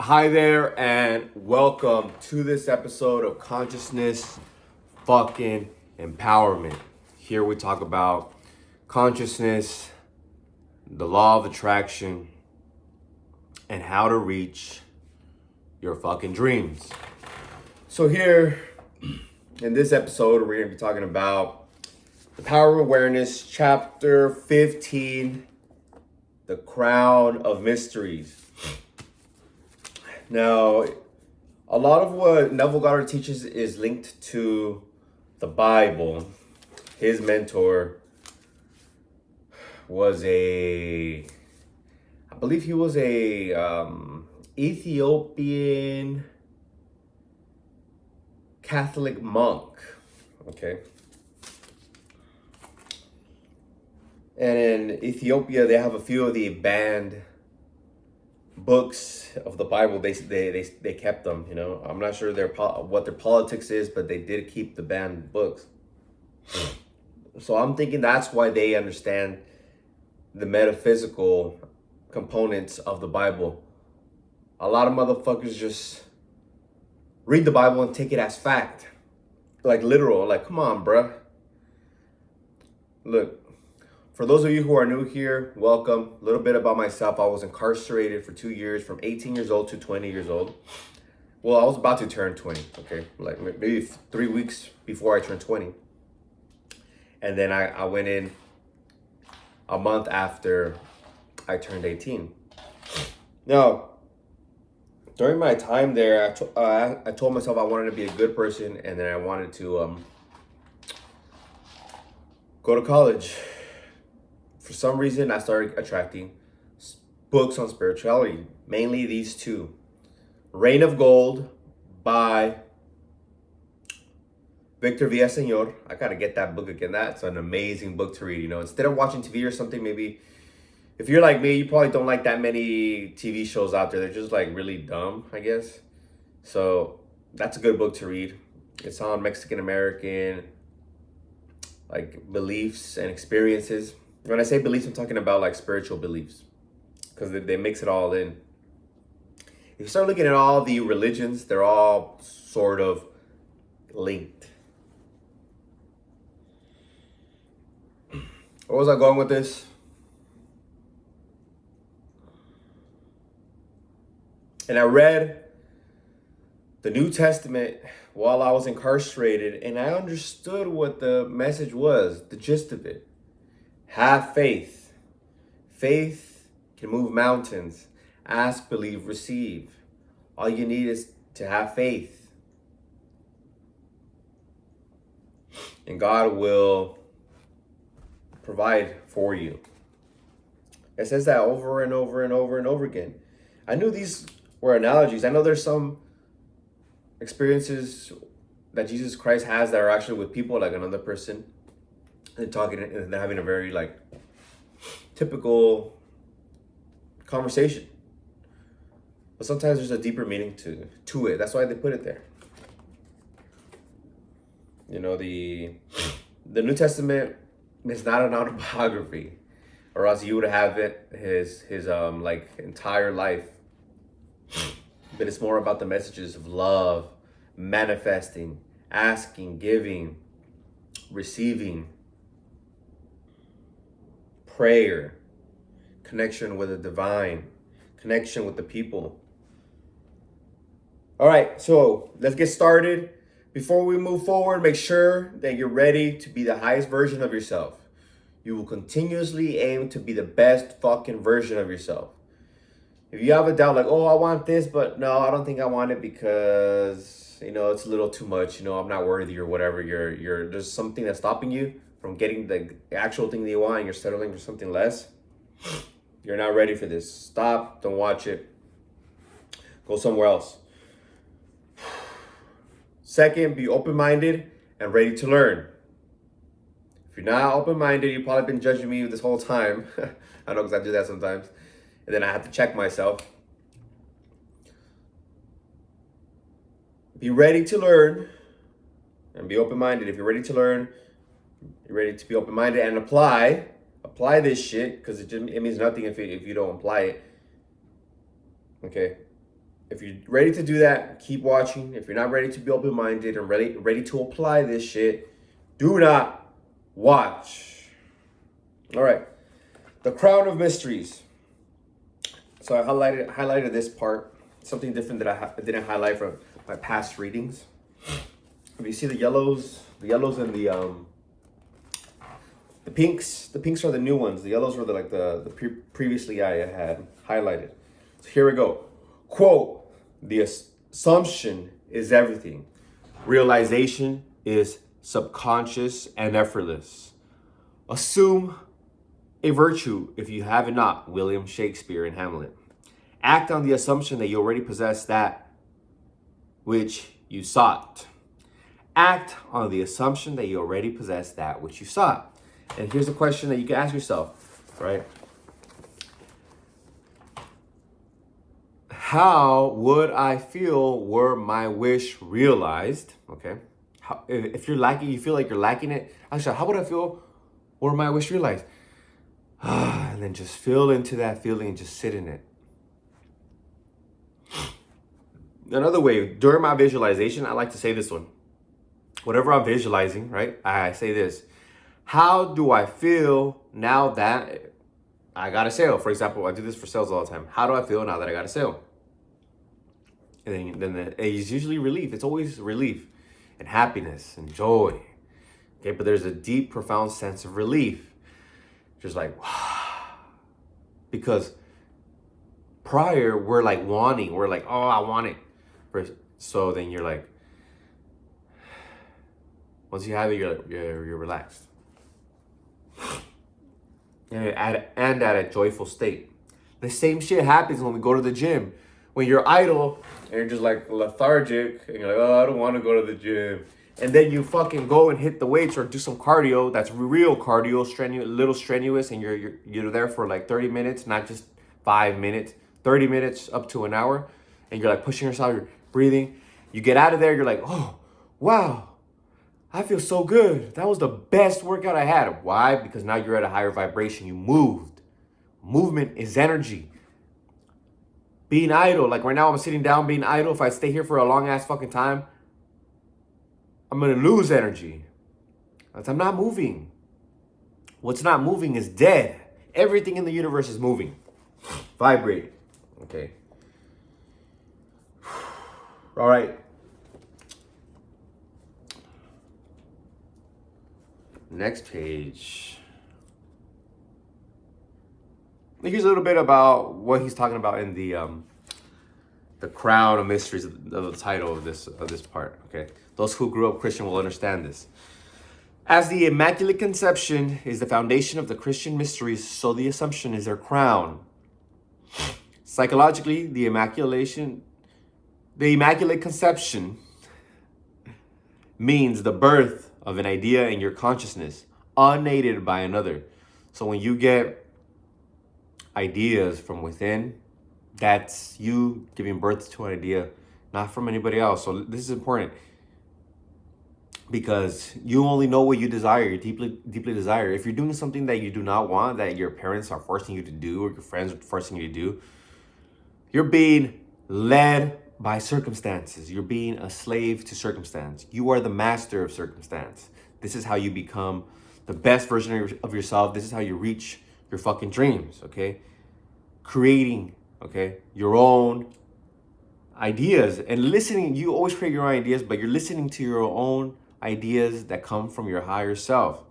Hi there, and welcome to this episode of Consciousness Fucking Empowerment. Here we talk about consciousness, the law of attraction, and how to reach your fucking dreams. So, here in this episode, we're going to be talking about the power of awareness, chapter 15, the crown of mysteries. Now, a lot of what Neville Goddard teaches is linked to the Bible. His mentor was I believe he was a Ethiopian Catholic monk. Okay. And in Ethiopia, they have a few of the banned books of the Bible. They kept them. You know, I'm not sure what their politics is, but they did keep the banned books. So I'm thinking that's why they understand the metaphysical components of the Bible. A lot of motherfuckers just read the Bible and take it as fact, like literal. Like, come on, bruh. Look. For those of you who are new here, welcome. A little bit about myself. I was incarcerated for 2 years, from 18 years old to 20 years old. Well, I was about to turn 20, okay? Like maybe 3 weeks before I turned 20. And then I went in a month after I turned 18. Now, during my time there, I told myself I wanted to be a good person, and then I wanted to go to college. For some reason, I started attracting books on spirituality, mainly these two. Reign of Gold by Victor Villaseñor. I gotta get that book again. That's an amazing book to read. You know, instead of watching TV or something, maybe if you're like me, you probably don't like that many TV shows out there. They're just like really dumb, I guess. So that's a good book to read. It's on Mexican American like beliefs and experiences. When I say beliefs, I'm talking about like spiritual beliefs, because they mix it all in. If you start looking at all the religions, they're all sort of linked. Where was I going with this? And I read the New Testament while I was incarcerated, and I understood what the message was, the gist of it. Have faith. Faith can move mountains. Ask, believe, receive. All you need is to have faith. And God will provide for you. It says that over and over and over and over again. I knew these were analogies. I know there's some experiences that Jesus Christ has that are actually with people, like another person, and talking and they're having a very like typical conversation. But sometimes there's a deeper meaning to it. That's why they put it there. You know, the New Testament is not an autobiography, or else you would have his like entire life. But it's more about the messages of love, manifesting, asking, giving, receiving, prayer, connection with the divine, connection with the people. All right, so let's get started. Before we move forward, make sure that you're ready to be the highest version of yourself. You will continuously aim to be the best fucking version of yourself. If you have a doubt like, oh, I want this, but no, I don't think I want it because, you know, it's a little too much, you know, I'm not worthy or whatever, there's something that's stopping you from getting the actual thing that you want and you're settling for something less, you're not ready for this. Stop, don't watch it. Go somewhere else. Second, be open-minded and ready to learn. If you're not open-minded, you've probably been judging me this whole time. I know, because I do that sometimes. And then I have to check myself. Be ready to learn and be open-minded. If you're ready to learn, you're ready to be open-minded and apply this shit, because it means nothing if you don't apply it. Okay? If you're ready to do that, keep watching. If you're not ready to be open-minded and ready to apply this shit, do not watch. All right. The Crown of Mysteries. So I highlighted this part, something different that I didn't highlight from my past readings. If you see the yellows and the pinks are the new ones. The yellows were previously I had highlighted. So here we go. Quote, the assumption is everything. Realization is subconscious and effortless. Assume a virtue if you have it not. William Shakespeare in Hamlet. Act on the assumption that you already possess that which you sought. Act on the assumption that you already possess that which you sought. And here's a question that you can ask yourself, right? How would I feel were my wish realized? Okay. If you're lacking, you feel like you're lacking it. Actually, how would I feel were my wish realized? And then just feel into that feeling and just sit in it. Another way, during my visualization, I like to say this one. Whatever I'm visualizing, right? I say this. How do I feel now that I got a sale? For example, I do this for sales all the time. How do I feel now that I got a sale? And then it's usually relief. It's always relief and happiness and joy. Okay, but there's a deep, profound sense of relief. Just like, because prior we're like wanting. We're like, oh, I want it. So then you're like, once you have it, you're relaxed. And at a joyful state. The same shit happens when we go to the gym. When you're idle and you're just like lethargic and you're like, oh, I don't want to go to the gym. And then you fucking go and hit the weights or do some cardio. That's real cardio, little strenuous, and you're there for like 30 minutes, not just 5 minutes, 30 minutes up to an hour. And you're like pushing yourself, you're breathing. You get out of there, you're like, oh, wow. I feel so good. That was the best workout I had. Why? Because now you're at a higher vibration. You moved. Movement is energy. Being idle, like right now I'm sitting down being idle. If I stay here for a long ass fucking time, I'm going to lose energy. Because I'm not moving. What's not moving is dead. Everything in the universe is moving. Vibrate. Okay. All right. Next page. Here's a little bit about what he's talking about in the Crown of Mysteries of the title of this part. Okay, those who grew up Christian will understand this. As the Immaculate Conception is the foundation of the Christian mysteries, so the Assumption is their crown. Psychologically, the Immaculate Conception means the birth of an idea in your consciousness, unaided by another. So when you get ideas from within, that's you giving birth to an idea, not from anybody else. So this is important because you only know what you desire, you deeply desire. If you're doing something that you do not want, that your parents are forcing you to do or your friends are forcing you to do, you're being led by circumstances. You're being a slave to circumstance. You are the master of circumstance. This is how you become the best version of yourself. This is how you reach your fucking dreams, okay? Creating, okay, your own ideas and listening. You always create your own ideas, but you're listening to your own ideas that come from your higher self.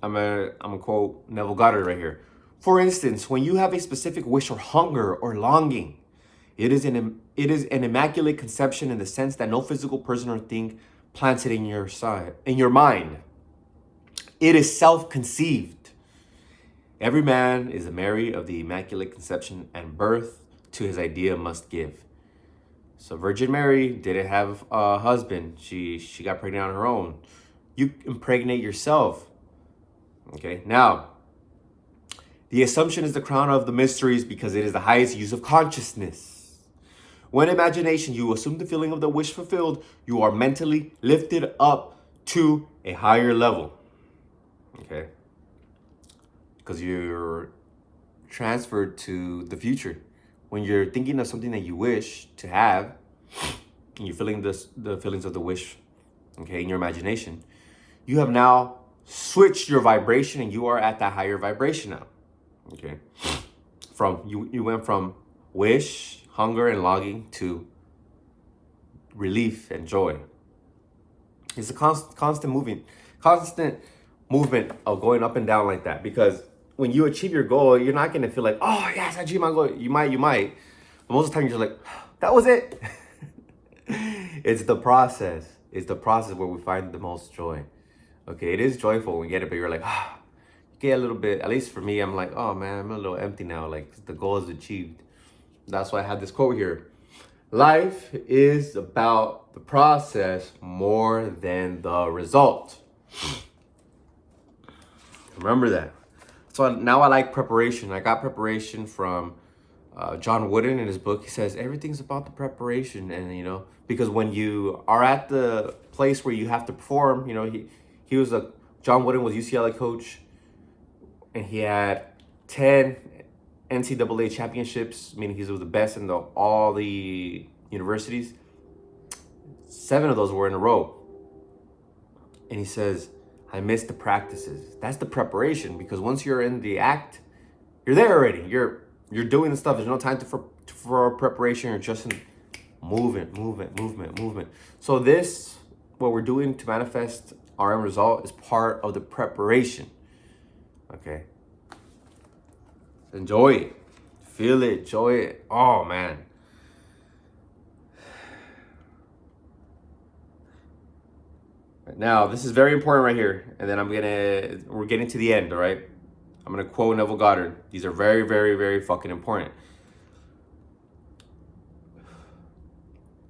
I'm gonna quote Neville Goddard right here. For instance, when you have a specific wish or hunger or longing, it is an immaculate conception in the sense that no physical person or thing plants it in your mind. It is self-conceived. Every man is a Mary of the Immaculate Conception, and birth to his idea must give. So Virgin Mary didn't have a husband. She got pregnant on her own. You impregnate yourself. Okay, now, the Assumption is the crown of the mysteries because it is the highest use of consciousness. When imagination, you assume the feeling of the wish fulfilled, you are mentally lifted up to a higher level. Okay? Because you're transferred to the future when you're thinking of something that you wish to have, and you're feeling the feelings of the wish, okay, in your imagination, you have now switched your vibration and you are at that higher vibration now. Okay. From you went from wish, hunger, and longing to relief and joy. It's a constant movement of going up and down like that. Because when you achieve your goal, you're not gonna feel like, oh yes, I achieved my goal. You might. But most of the time you're just like, that was it. It's the process. It's the process where we find the most joy. Okay, it is joyful when we get it, but you're like, you get a little bit, at least for me, I'm like, oh man, I'm a little empty now. Like the goal is achieved. That's why I had this quote here. Life is about the process more than the result. Remember that. So now I like preparation. I got preparation from John Wooden in his book. He says everything's about the preparation, and because when you are at the place where you have to perform, he was John Wooden was UCLA coach, and he had 10 NCAA championships, meaning he was the best in all the universities. 7 of those were in a row. And he says, I missed the practices. That's the preparation, because once you're in the act, you're there already. You're doing the stuff. There's no time for preparation. You're just in movement. So what we're doing to manifest our end result is part of the preparation. Okay. Enjoy it. Feel it. Enjoy it. Oh, man. Now, this is very important right here. And then we're getting to the end, all right? I'm going to quote Neville Goddard. These are very, very, very fucking important.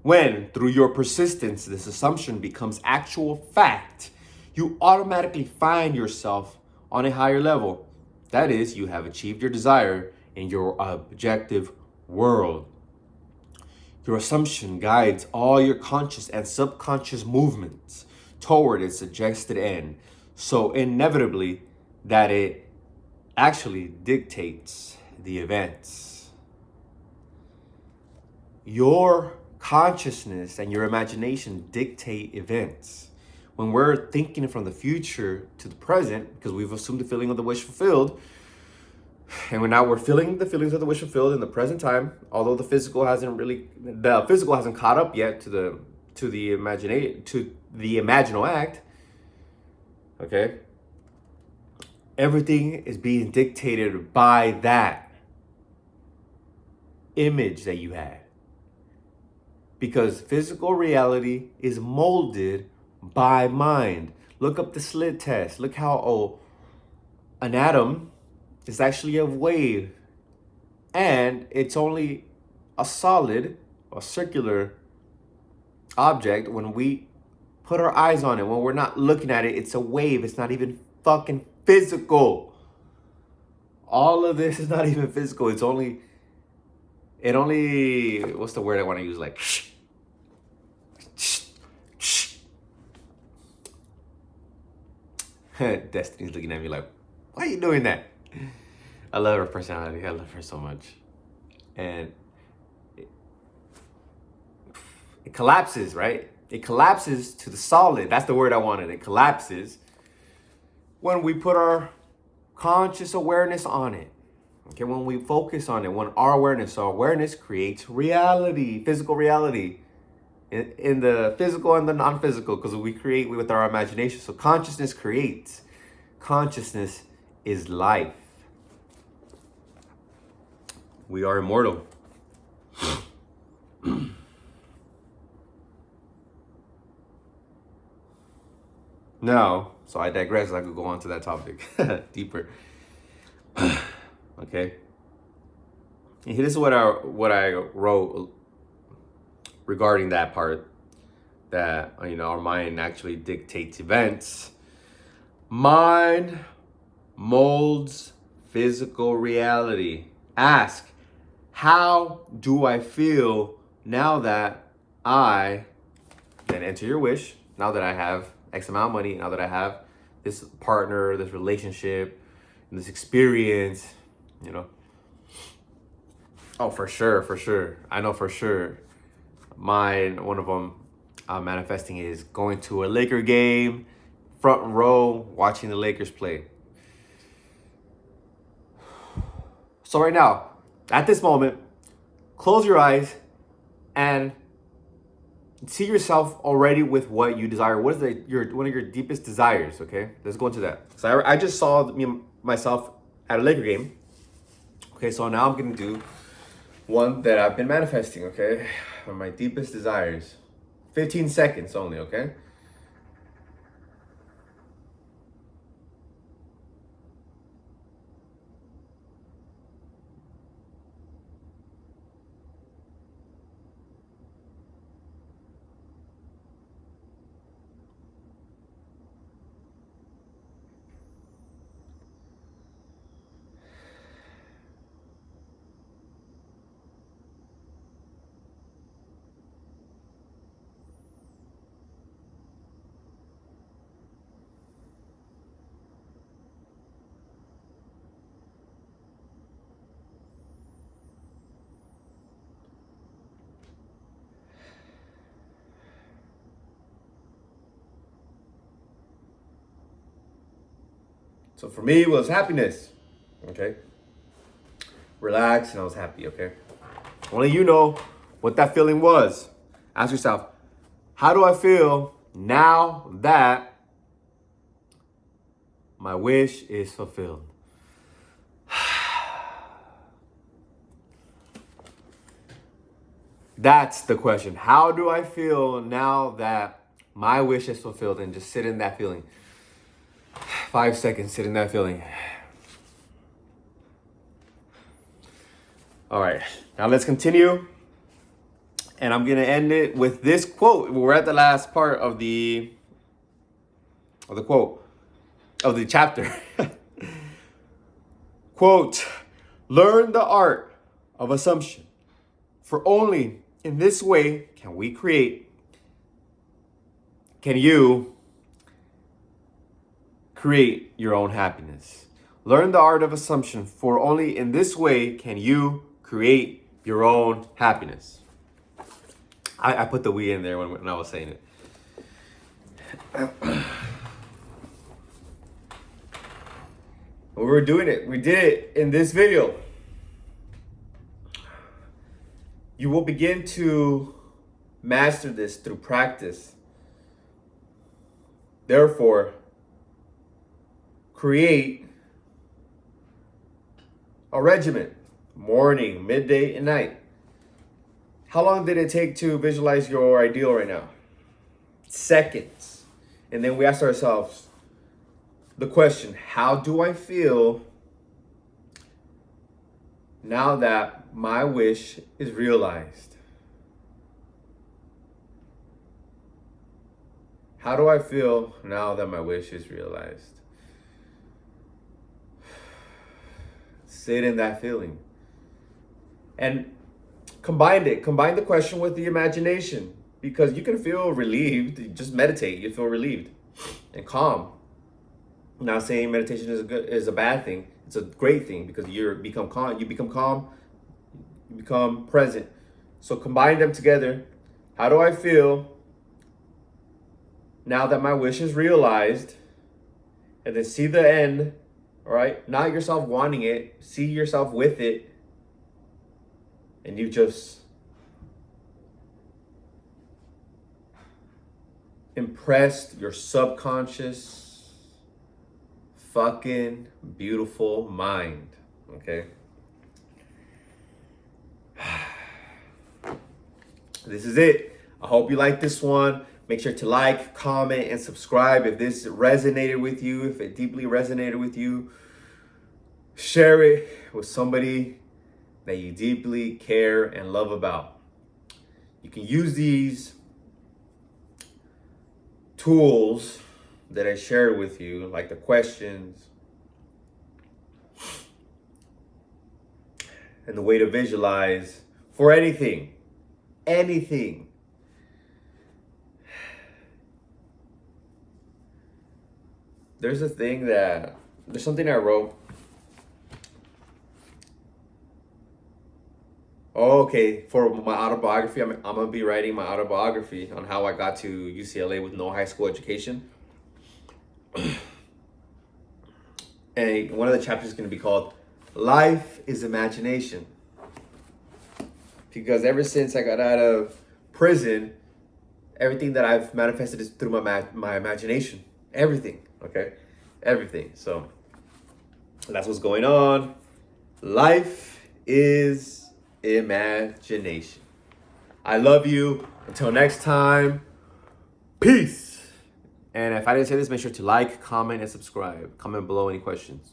When, through your persistence, this assumption becomes actual fact, you automatically find yourself on a higher level. That is, you have achieved your desire in your objective world. Your assumption guides all your conscious and subconscious movements toward its suggested end, so inevitably that it actually dictates the events. Your consciousness and your imagination dictate events. When we're thinking from the future to the present, because we've assumed the feeling of the wish fulfilled, and we're feeling the feelings of the wish fulfilled in the present time, although the physical hasn't caught up yet to the imaginal act. Okay, everything is being dictated by that image that you had, because physical reality is molded by mind. Look up the slit test. Look how an atom is actually a wave, and it's only a solid or circular object when we put our eyes on it. When we're not looking at it, it's a wave. It's not even fucking physical. All of this is not even physical. It only what's the word I want to use, like Destiny's looking at me like, why are you doing that? I love her personality. I love her so much. And it collapses, right? It collapses to the solid. That's the word I wanted. It collapses when we put our conscious awareness on it. Okay, when we focus on it, when our awareness creates reality, physical reality. In the physical and the non-physical, because we create with our imagination. So consciousness creates. Consciousness is life. We are immortal. Now, so I digress. I could go on to that topic deeper. Okay. And this is what I wrote regarding that part, that our mind actually dictates events. Mind molds physical reality. Ask, how do I feel now that then enter your wish, now that I have X amount of money, now that I have this partner, this relationship, this experience, Oh, for sure, for sure. I know for sure. Mine, one of them, manifesting is going to a Laker game, front row, watching the Lakers play. So right now, at this moment, close your eyes and see yourself already with what you desire. What is one of your deepest desires? Okay, let's go into that. So I just saw myself at a Laker game. Okay, so now I'm gonna do one that I've been manifesting. Okay, my deepest desires. 15 seconds only. Okay. So for me, it was happiness. Okay. Relax, and I was happy. Okay. Only you know what that feeling was. Ask yourself, how do I feel now that my wish is fulfilled? That's the question. How do I feel now that my wish is fulfilled? And just sit in that feeling. 5 seconds, sit in that feeling. All right, now let's continue. And I'm gonna end it with this quote. We're at the last part of the quote of the chapter. Quote, learn the art of assumption, for only in this way can you create your own happiness. Learn the art of assumption, for only in this way can you create your own happiness. I put the we in there when I was saying it. We were doing it. We did it in this video. You will begin to master this through practice. Therefore, create a regimen, morning, midday, and night. How long did it take to visualize your ideal right now? Seconds. And then we ask ourselves the question, how do I feel now that my wish is realized? How do I feel now that my wish is realized? Sit in that feeling. And combine the question with the imagination, because you can feel relieved. You just meditate, you feel relieved and calm. I'm not saying meditation is a bad thing. It's a great thing, because you become calm, you become present. So combine them together. How do I feel now that my wish is realized? And then see the end, all right? Not yourself wanting it, see yourself with it. And you just impressed your subconscious fucking beautiful mind, okay? This is it. I hope you like this one. Make sure to like, comment, and subscribe if this resonated with you, if it deeply resonated with you. Share it with somebody that you deeply care and love about. You can use these tools that I shared with you, like the questions and the way to visualize, for anything. There's something I wrote. Oh, okay. For my autobiography, I'm gonna be writing my autobiography on how I got to UCLA with no high school education. And one of the chapters is gonna be called "Life is Imagination." Because ever since I got out of prison, everything that I've manifested is through my imagination. Everything, okay, everything. So that's what's going on. Life is imagination. I love you. Until next time, peace. And if I didn't say this, make sure to like, comment, and subscribe. Comment below any questions.